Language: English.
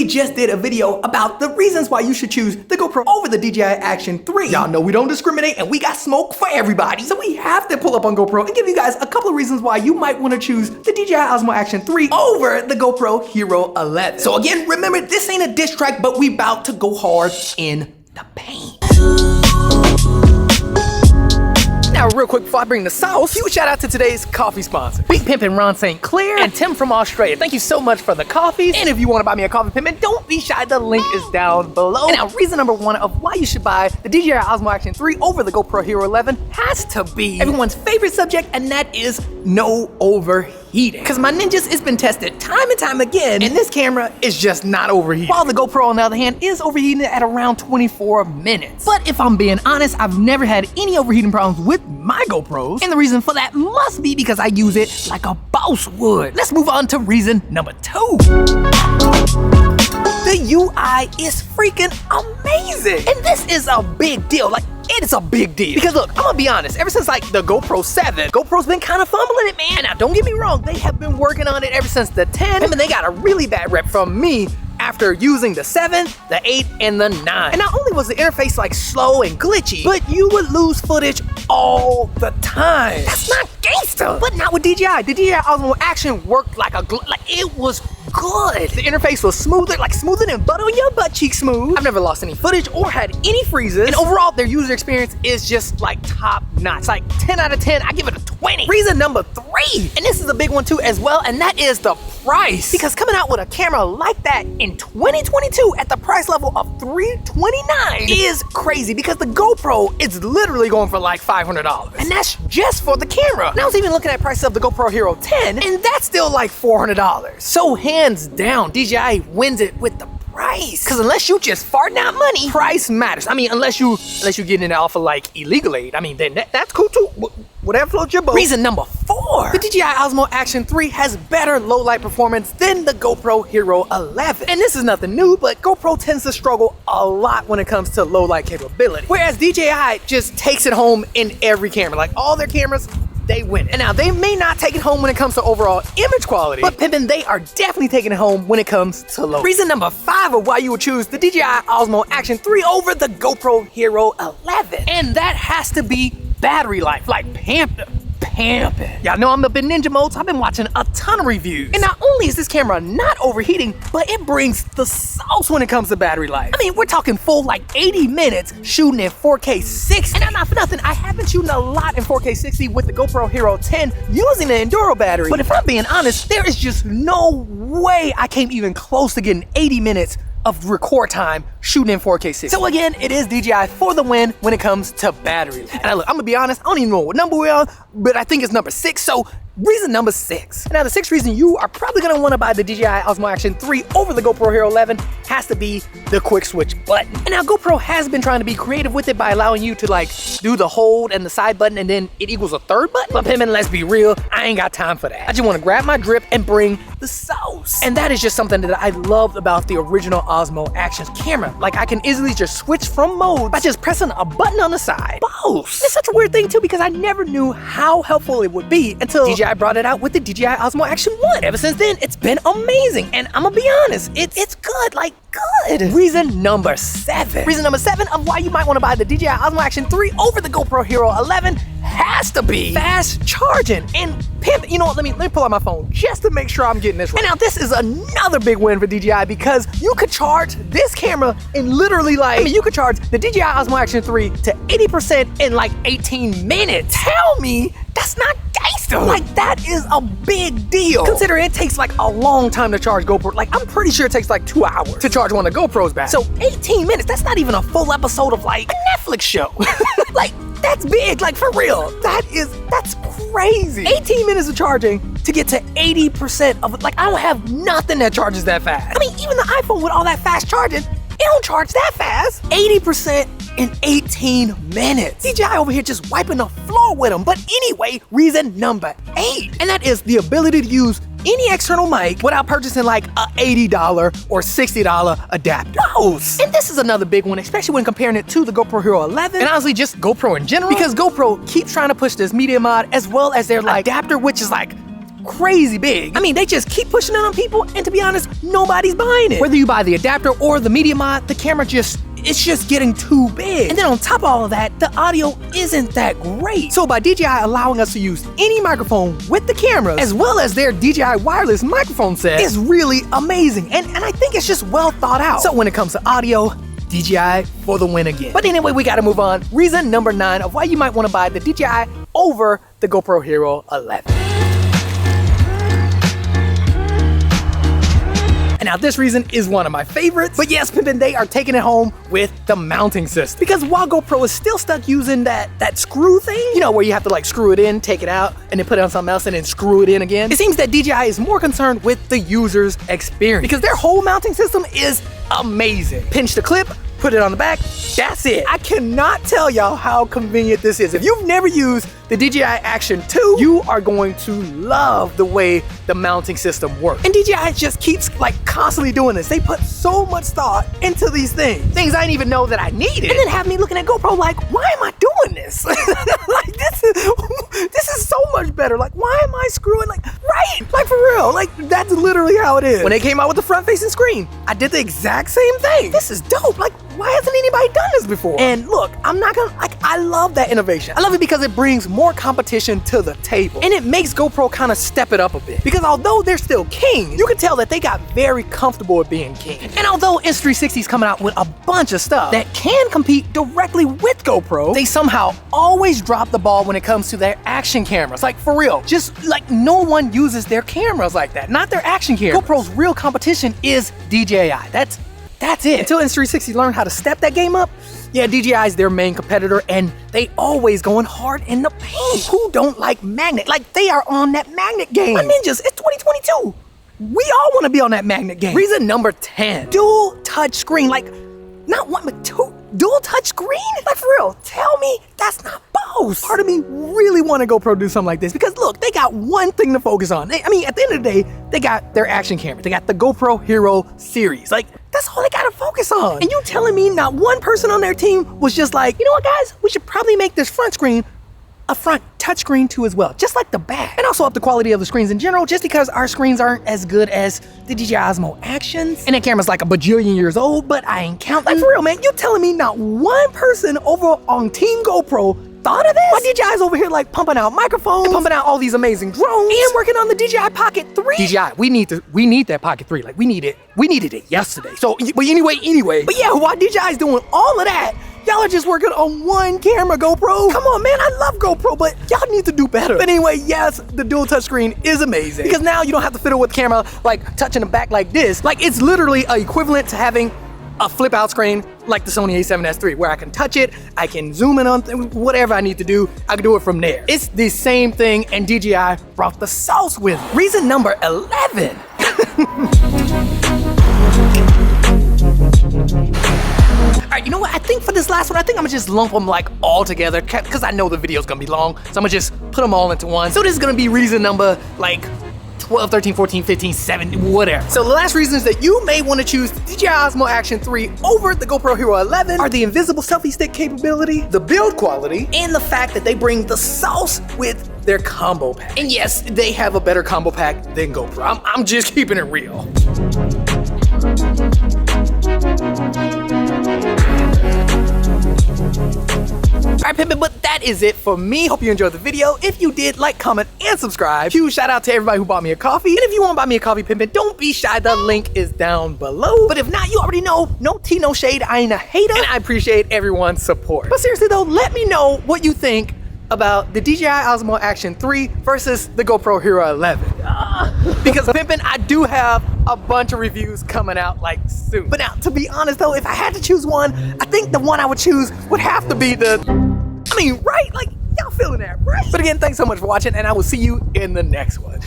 we just did a video about the reasons why you should choose the GoPro over the DJI Action 3. Y'all know we don't discriminate and we got smoke for everybody. So we have to pull up on GoPro and give you guys a couple of reasons why you might want to choose the DJI Osmo Action 3 over the GoPro Hero 11. So again, remember, this ain't a diss track, but we about to go hard in the paint. Now, real quick before I bring the sauce, huge shout out to today's coffee sponsor, Big Pimpin' Ron St. Clair and Tim from Australia. Thank you so much for the coffees. And if you want to buy me a coffee, Pimpin', don't be shy. The link is down below. And now, reason number one of why you should buy the DJI Osmo Action 3 over the GoPro Hero 11 has to be everyone's favorite subject, and that is no overheating. Because my ninjas, it's been tested time and time again, and this camera is just not overheating. While the GoPro, on the other hand, is overheating at around 24 minutes. But if I'm being honest, I've never had any overheating problems with my GoPros, and the reason for that must be because I use it like a boss would. Let's move on to reason number two. The UI is freaking amazing, and this is a big deal. Like, it is a big deal. Because look, I'm gonna be honest, ever since like the GoPro 7, GoPro's been kind of fumbling it, man. Now, don't get me wrong, they have been working on it ever since the 10, and they got a really bad rep from me after using the 7, the 8, and the 9. And not only was the interface like slow and glitchy, but you would lose footage all the time. That's not gangster. But not with DJI. The DJI Osmo Action worked like it was good. The interface was smoother than butter on your butt cheek smooth. I've never lost any footage or had any freezes. And overall, their user experience is just like top notch. Like 10 out of 10, I give it a 20. Reason number 3, and this is a big one too as well, and that is the price. Because coming out with a camera like that in 2022 at the price level of $329 is crazy, because the GoPro is literally going for like $500. And that's just for the camera. And I was even looking at prices of the GoPro Hero 10, and that's still like $400. So hands down, DJI wins it with the price. Because unless you just farting out money, price matters. I mean, unless you get it off of like illegal aid, I mean, then that's cool too. Whatever floats your boat. Reason number 4, the DJI Osmo Action 3 has better low light performance than the GoPro Hero 11. And this is nothing new, but GoPro tends to struggle a lot when it comes to low light capability. Whereas DJI just takes it home in every camera. Like all their cameras, they win it. And now they may not take it home when it comes to overall image quality, but pimpin', they are definitely taking it home when it comes to low. Reason number 5 of why you would choose the DJI Osmo Action 3 over the GoPro Hero 11. And that has to be battery life, like pimpin'. Y'all know I'm up in ninja mode, so I've been watching a ton of reviews. And not only is this camera not overheating, but it brings the sauce when it comes to battery life. I mean, we're talking full like 80 minutes shooting in 4K 60. And not for nothing, I have been shooting a lot in 4K 60 with the GoPro Hero 10 using the Enduro battery. But if I'm being honest, there is just no way I came even close to getting 80 minutes of record time shooting in 4K 60. So again, it is DJI for the win when it comes to battery. And look, I'm gonna be honest, I don't even know what number we're on, but I think it's number 6. So reason number 6. Now, the 6th reason you are probably gonna wanna buy the DJI Osmo Action 3 over the GoPro Hero 11 has to be the quick switch button. And now GoPro has been trying to be creative with it by allowing you to like do the hold and the side button and then it equals a third button. But pimpin', let's be real, I ain't got time for that. I just wanna grab my drip and bring the sauce. And that is just something that I loved about the original Osmo Action's camera. Like I can easily just switch from modes by just pressing a button on the side. Boss. It's such a weird thing too, because I never knew how helpful it would be until DJI brought it out with the DJI Osmo Action 1. Ever since then, it's been amazing. And I'm gonna be honest, it's good, like good. Reason number 7. Reason number 7 of why you might want to buy the DJI Osmo Action 3 over the GoPro Hero 11 has to be fast charging. And pimp, you know what, let me pull out my phone just to make sure I'm getting this right. And now this is another big win for DJI, because you could charge this camera in literally like, you could charge the DJI Osmo Action 3 to 80% in like 18 minutes. Tell me that's not gangster. Like that is a big deal, considering it takes like a long time to charge GoPro. Like I'm pretty sure it takes like 2 hours to charge one of GoPro's back. So 18 minutes, that's not even a full episode of like a Netflix show. Like that's big, like for real. That's crazy. 18 minutes of charging to get to 80% of it. Like I don't have nothing that charges that fast. I mean, even the iPhone with all that fast charging, it don't charge that fast. 80% in 18 minutes. DJI over here just wiping the floor with them. But anyway, reason number 8, and that is the ability to use any external mic without purchasing like a $80 or $60 adapter. And this is another big one, especially when comparing it to the GoPro Hero 11 and honestly just GoPro in general, because GoPro keeps trying to push this media mod as well as their like adapter, which is like crazy big. I mean, they just keep pushing it on people, and to be honest, nobody's buying it. Whether you buy the adapter or the media mod, the camera it's just getting too big. And then on top of all of that, the audio isn't that great. So by DJI allowing us to use any microphone with the cameras, as well as their DJI wireless microphone set, is really amazing. And I think it's just well thought out. So when it comes to audio, DJI for the win again. But anyway, we gotta move on. Reason number 9 of why you might wanna buy the DJI over the GoPro Hero 11. And now this reason is one of my favorites, but yes, Pimpin', they are taking it home with the mounting system. Because while GoPro is still stuck using that screw thing, you know, where you have to like screw it in, take it out, and then put it on something else and then screw it in again, it seems that DJI is more concerned with the user's experience because their whole mounting system is amazing. Pinch the clip, put it on the back, that's it. I cannot tell y'all how convenient this is. If you've never used the DJI Action 2, you are going to love the way the mounting system works. And DJI just keeps like constantly doing this. They put so much thought into these things I didn't even know that I needed. And then have me looking at GoPro like, why am I doing this? Like this is so much better. Like, why am I screwing like for real? Like that's literally how it is. When they came out with the front facing screen, I did the exact same thing. This is dope. Like, why hasn't anybody done this before? And look, I'm not gonna, I love that innovation. I love it because it brings more competition to the table. And it makes GoPro kind of step it up a bit. Because although they're still king, you can tell that they got very comfortable with being king. And although Insta360 is coming out with a bunch of stuff that can compete directly with GoPro, they somehow always drop the ball when it comes to their action cameras. Like for real, just like no one uses their cameras like that. Not their action cameras. GoPro's real competition is DJI. That's it. Until Insta360 learned how to step that game up, yeah, DJI is their main competitor, and they always going hard in the paint. Who don't like magnet? Like, they are on that magnet game. My ninjas, it's 2022. We all want to be on that magnet game. Reason number 10, dual touch screen. Like, not one, but two. Dual touch screen? Like, for real, tell me that's not both. Part of me really want to GoPro do something like this because look, they got one thing to focus on. I mean, at the end of the day, they got their action camera. They got the GoPro Hero series. Like, that's all they gotta focus on. And you telling me not one person on their team was just like, you know what guys, we should probably make this front screen a front touchscreen too as well, just like the back. And also up the quality of the screens in general, just because our screens aren't as good as the Dji Osmo Actions. And that camera's like a bajillion years old, but I ain't counting. Like for real, man, you telling me not one person over on Team GoPro thought of this? My DJI's over here like pumping out microphones, and pumping out all these amazing drones, and working on the DJI Pocket 3. DJI, we need that Pocket 3. Like we needed it yesterday. So, but anyway. But yeah, while DJI's doing all of that, y'all are just working on one camera, GoPro. Come on, man, I love GoPro, but y'all need to do better. But anyway, yes, the dual touchscreen is amazing because now you don't have to fiddle with the camera like touching the back like this. Like it's literally equivalent to having a flip out screen like the Sony a7S III where I can touch it, I can zoom in on whatever I need to do, I can do it from there. It's the same thing, and DJI brought the sauce with it. Reason number 11. Alright, you know what? I think for this last one, I think I'm gonna just lump them like all together because I know the video's gonna be long, so I'm gonna just put them all into one. So this is gonna be reason number like 12, 13, 14, 15, 17, whatever. So the last reasons that you may want to choose the Dji Osmo Action 3 over the GoPro Hero 11 are the invisible selfie stick capability, the build quality, and the fact that they bring the sauce with their combo pack. And yes, they have a better combo pack than GoPro. I'm just keeping it real. Alright, Pimpin', but that is it for me. Hope you enjoyed the video. If you did, like, comment, and subscribe. Huge shout out to everybody who bought me a coffee. And if you want to buy me a coffee, Pimpin', don't be shy. The link is down below. But if not, you already know, no tea, no shade. I ain't a hater, and I appreciate everyone's support. But seriously though, let me know what you think about the Dji Osmo Action 3 versus the GoPro Hero 11. Because Pimpin', I do have a bunch of reviews coming out like soon. But now, to be honest though, if I had to choose one, I think the one I would choose would have to be right? Like, y'all feeling that, right? But again, thanks so much for watching, and I will see you in the next one.